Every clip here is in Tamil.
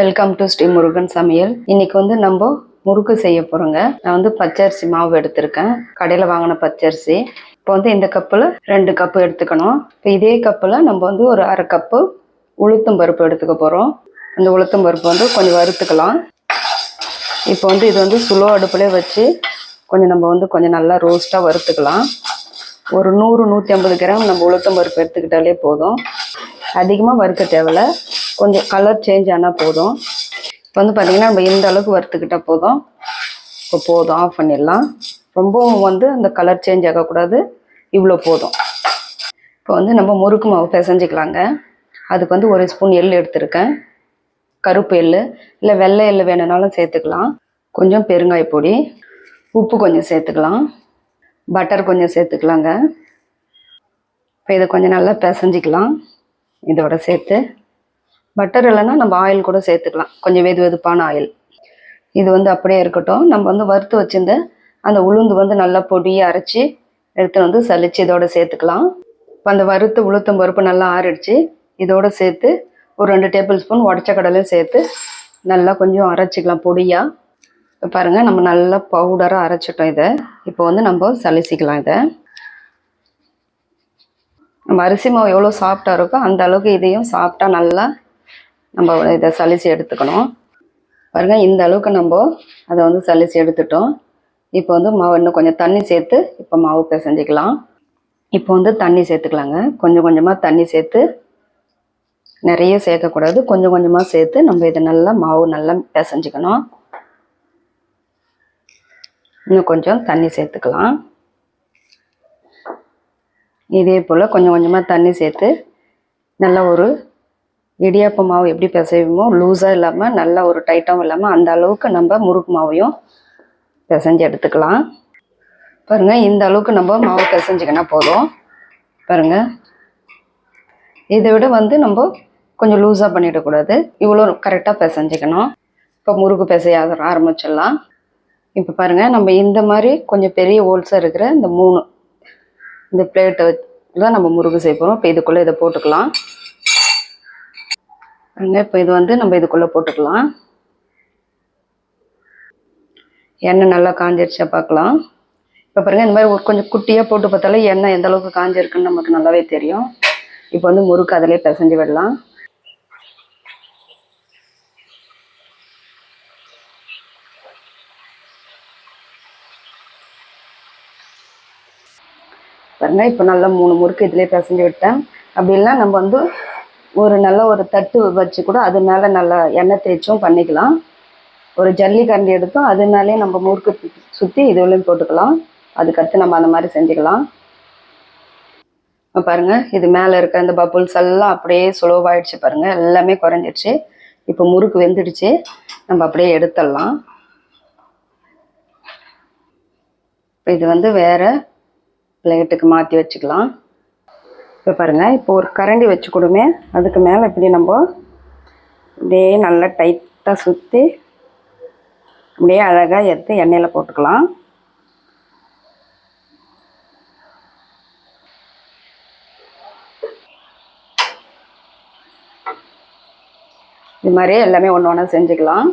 வெல்கம் டு ஸ்ரீ முருகன் சமையல். இன்னைக்கு நம்ம முறுக்கு செய்ய போறோங்க. நான் பச்சரிசி மாவு எடுத்திருக்கேன், கடையில் வாங்கின பச்சரிசி. இப்போ இந்த கப்பில் 2 கப்பு எடுத்துக்கணும். இப்போ இதே கப்பில் நம்ம ஒரு அரை கப்பு உளுத்தம் பருப்பு எடுத்துக்க போகிறோம். அந்த உளுத்தம் பருப்பு கொஞ்சம் வறுத்துக்கலாம். இப்போ இது ஸ்லோ அடுப்புலேயே வச்சு கொஞ்சம் நம்ம கொஞ்சம் நல்லா ரோஸ்ட்டாக வறுத்துக்கலாம். ஒரு 100-150 கிராம் நம்ம உளுத்தம் பருப்பு எடுத்துக்கிட்டாலே போதும். அதிகமாக வறுக்க தேவையில்ல, கொஞ்சம் கலர் சேஞ்ச் ஆனால் போதும். இப்போ பார்த்திங்கன்னா நம்ம இந்த அளவுக்கு வறுத்துக்கிட்டால் போதும். இப்போ போதும், ஆஃப் பண்ணிடலாம். ரொம்பவும் அந்த கலர் சேஞ்ச் ஆகக்கூடாது, இவ்வளோ போதும். இப்போ நம்ம முறுக்கு மாவு பிசைஞ்சிக்கலாங்க. அதுக்கு 1 ஸ்பூன் எள் எடுத்துருக்கேன், கருப்பு எள் இல்லை வெள்ளை எள் வேணுனாலும் சேர்த்துக்கலாம். கொஞ்சம் பெருங்காய பொடி, உப்பு கொஞ்சம் சேர்த்துக்கலாம், பட்டர் கொஞ்சம் சேர்த்துக்கலாங்க. இப்போ இதை கொஞ்சம் நல்லா பிசைஞ்சிக்கலாம். இதோட சேர்த்து பட்டர் இல்லைன்னா நம்ம ஆயில் கூட சேர்த்துக்கலாம், கொஞ்சம் வெது வெதுப்பான ஆயில். இது அப்படியே இருக்கட்டும். நம்ம வறுத்து வச்சிருந்த அந்த உளுந்து நல்லா பொடியை அரைச்சி எடுத்து சலிச்சு இதோட சேர்த்துக்கலாம். இப்போ அந்த வறுத்து உளுத்தம் பருப்பு நல்லா ஆறிடுச்சு. இதோட சேர்த்து ஒரு 2 டேபிள் ஸ்பூன் உடச்ச கடலையும் சேர்த்து நல்லா கொஞ்சம் அரைச்சிக்கலாம் பொடியாக. இப்போ பாருங்கள், நம்ம நல்லா பவுடராக அரைச்சிட்டோம். இதை இப்போ நம்ம சலிச்சிக்கலாம். இதை நம்ம அரிசி மாவு எவ்வளோ சாஃப்டாக இருக்கோ அந்த அளவுக்கு இதையும் சாஃப்டாக நல்லா நம்ம இதை சலிச்சு எடுத்துக்கணும். பாருங்கள், இந்த அளவுக்கு நம்ம அதை சலிச்சு எடுத்துட்டோம். இப்போ மாவு இன்னும் கொஞ்சம் தண்ணி சேர்த்து இப்போ மாவு பிசைஞ்சிக்கலாம். இப்போ தண்ணி சேர்த்துக்கலாங்க. கொஞ்சம் கொஞ்சமாக தண்ணி சேர்த்து, நிறைய சேர்க்கக்கூடாது, கொஞ்சம் கொஞ்சமாக சேர்த்து நம்ம இதை நல்லா மாவு நல்லா பிசைஞ்சிக்கணும். இன்னும் கொஞ்சம் தண்ணி சேர்த்துக்கலாம். இதே போல் கொஞ்சம் கொஞ்சமாக தண்ணி சேர்த்து நல்லா ஒரு இடியாப்ப மாவு எப்படி பிசைவோமோ லூஸாக இல்லாமல் நல்லா ஒரு டைட்டாகவும் இல்லாமல் அந்த அளவுக்கு நம்ம முறுக்கு மாவையும் பிசைஞ்சு எடுத்துக்கலாம். பாருங்கள், இந்த அளவுக்கு நம்ம மாவு பிசைஞ்சிக்கினா போதும். பாருங்கள், இதை விட நம்ம கொஞ்சம் லூஸாக பண்ணிடக்கூடாது, இவ்வளோ கரெக்டாக பிசைஞ்சிக்கணும். இப்போ முறுக்கு பிசைய ஆரம்பிச்சிடலாம். இப்போ பாருங்கள், நம்ம இந்த மாதிரி கொஞ்சம் பெரிய ஹோல்ஸாக இருக்கிற இந்த 3 இந்த பிளேட்டை தான் நம்ம முறுக்கு செய்ய போகிறோம். இப்போ இதுக்குள்ளே இதை போட்டுக்கலாம். இப்போ இது நம்ம இதுக்குள்ளே போட்டுக்கலாம். எண்ணெய் நல்லா காஞ்சிருச்சா பார்க்கலாம். இப்போ பாருங்கள், இந்த மாதிரி கொஞ்சம் குட்டியாக போட்டு பார்த்தாலே எண்ணெய் எந்த அளவுக்கு காஞ்சிருக்குன்னு நமக்கு நல்லாவே தெரியும். இப்போ முறுக்கு அதிலே பிசைஞ்சு விடலாம். பாருங்கள், இப்போ நல்லா 3 முறுக்கு இதிலே பிசைஞ்சு விட்டேன். அப்படி இல்லைனா நம்ம ஒரு நல்ல ஒரு தட்டு வச்சு கூட அது மேலே நல்லா எண்ணெய் தேய்ச்சும் பண்ணிக்கலாம். ஒரு ஜல்லி கரண்டி எடுத்தோம் அது மேலே நம்ம முறுக்கு சுற்றி இதுவரையும் போட்டுக்கலாம். அதுக்கடுத்து நம்ம அந்த மாதிரி செஞ்சுக்கலாம். பாருங்கள், இது மேலே இருக்க இந்த பபுள்ஸ் எல்லாம் அப்படியே ஸ்லோவாகிடுச்சு. பாருங்கள், எல்லாமே குறைஞ்சிடுச்சு. இப்போ முறுக்கு வெந்துடுச்சு, நம்ம அப்படியே எடுத்துடலாம். இப்போ இது வேறு பிளேட்டுக்கு மாற்றி வச்சுக்கலாம். இப்போ பாருங்கள், இப்போ ஒரு கரண்டி வச்சு கொடுமே, அதுக்கு மேலே இப்படி நம்ம அப்படியே நல்லா டைட்டாக சுற்றி அப்படியே அழகாக எடுத்து எண்ணெயில் போட்டுக்கலாம். இது மாதிரியே எல்லாமே ஒன்று ஒன்றா செஞ்சுக்கலாம்.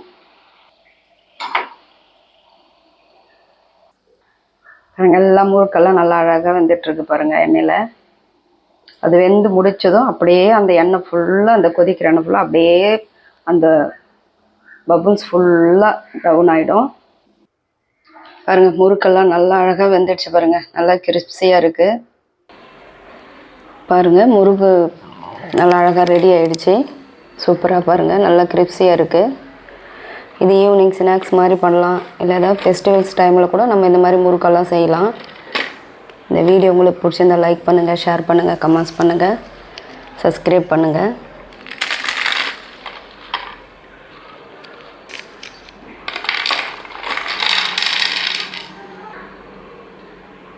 எல்லாம் முறுக்கெல்லாம் நல்லா அழகாக வெந்துட்டுருக்கு பாருங்கள் எண்ணெயில். அது வெந்து முடித்ததும் அப்படியே அந்த எண்ணெய் ஃபுல்லாக, அந்த கொதிக்கிற எண்ணெய் ஃபுல்லாக அப்படியே அந்த பபுள்ஸ் ஃபுல்லாக டவுன் ஆகிடும். பாருங்கள், முறுக்கெல்லாம் நல்லா அழகாக வெந்துடுச்சு பாருங்கள், நல்லா கிறிஸ்பியாக இருக்குது. பாருங்கள், முறுக்கு நல்லா அழகாக ரெடி ஆகிடுச்சு. சூப்பராக பாருங்கள், நல்லா கிறிஸ்பியாக இருக்குது. இது ஈவினிங் ஸ்நாக்ஸ் மாதிரி பண்ணலாம், இல்லை ஏதாவது ஃபெஸ்டிவல்ஸ் டைமில் கூட நம்ம இந்த மாதிரி முறுக்கெல்லாம் செய்யலாம். இந்த வீடியோ உங்களுக்கு பிடிச்சிருந்தால் லைக் பண்ணுங்கள், ஷேர் பண்ணுங்கள், கமெண்ட்ஸ் பண்ணுங்கள், சப்ஸ்கிரைப் பண்ணுங்கள்.